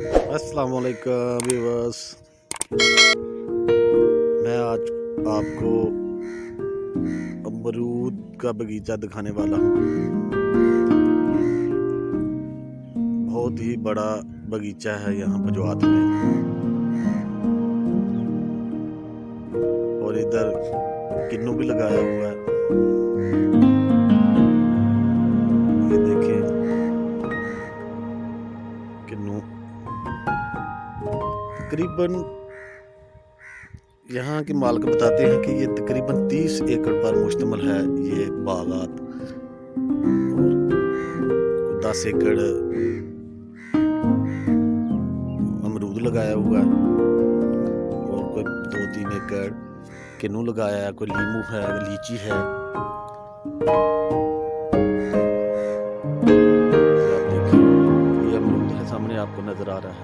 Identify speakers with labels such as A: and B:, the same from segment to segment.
A: अस्सलाम वालेकुम व्यूअर्स। मैं आज आपको अमरूद का बगीचा दिखाने वाला हूँ। बहुत ही बड़ा बगीचा है यहाँ बजवात में, और इधर किन्नू भी लगाया हुआ है। ये देखें किन्नू। तकरीबन यहाँ के मालिक बताते हैं कि ये तकरीबन 30 एकड़ पर मुश्तमिल है ये बागात, और 10 एकड़ अमरूद लगाया हुआ है, और कोई 2-3 एकड़ किन्नू लगाया है, कोई लीमू है, लीची है। आप देखिए ये अमरूद है, सामने आपको नजर आ रहा है।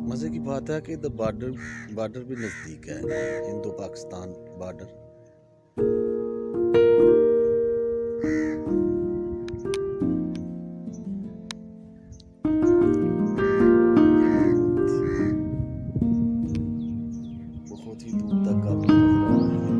A: मजे की बात है कि इधर बॉर्डर भी नजदीक है, हिंदू पाकिस्तान बॉर्डर। बहुत ही दूर तक आपको नजर आ रहा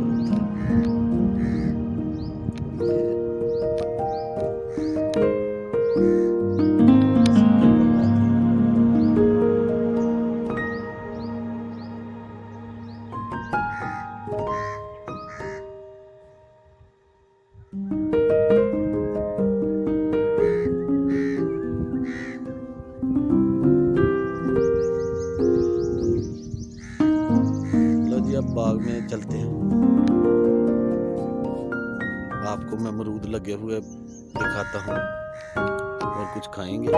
A: जी। अब बाग में चलते हैं, आपको मैं अमरूद लगे हुए दिखाता हूँ, और कुछ खाएंगे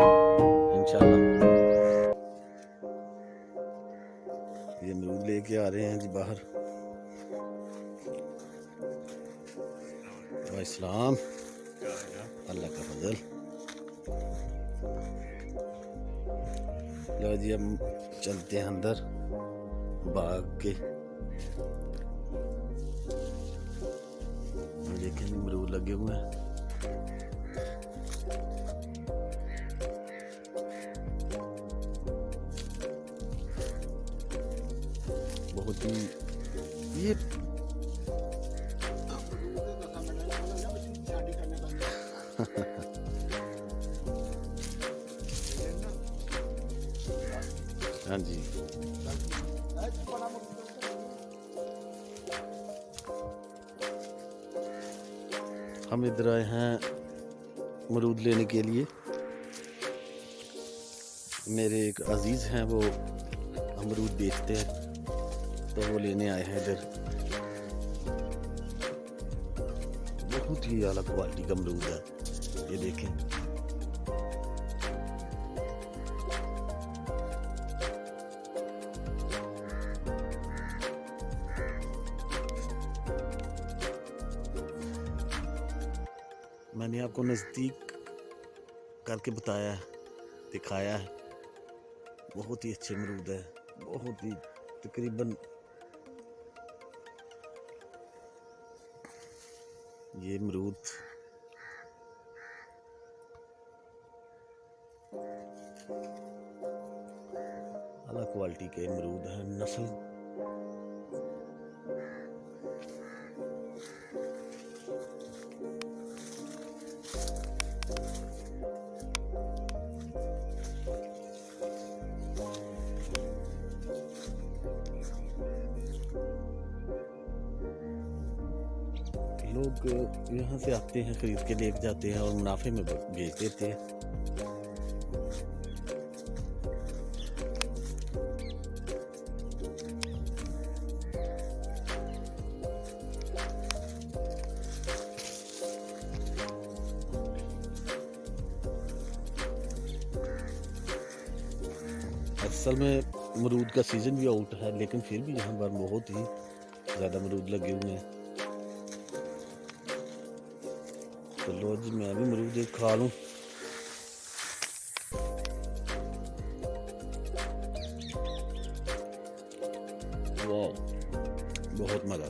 A: इंशाल्लाह। ये अमरूद लेके आ रहे हैं जी बाहर। इस्लाम अल्लाह का फजल। लो जी हम चलते हैं अंदर बाग के। देखें अमरूद लगे हुए हैं। बहुत ही ये हाँ जी, हम इधर आए हैं अमरूद लेने के लिए। मेरे एक अजीज हैं, वो अमरूद बेचते हैं, तो वो लेने आए हैं इधर। बहुत ही आला क्वालिटी का अमरूद है, ये देखें। मैंने आपको नज़दीक करके बताया है, दिखाया है। बहुत ही अच्छे अमरूद है, बहुत ही तकरीबन ये अमरूद अलग क्वालिटी के अमरूद है। नस्ल लोग यहाँ से आते हैं, खरीद के लेके जाते हैं और मुनाफे में बेच देते हैं। असल में अमरूद का सीज़न भी आउट है, लेकिन फिर भी यहाँ पर बहुत ही ज़्यादा अमरूद लगे हुए हैं। तो लो जी मैं भी अमरूद एक खा लूँ। वाह, बहुत मज़ा।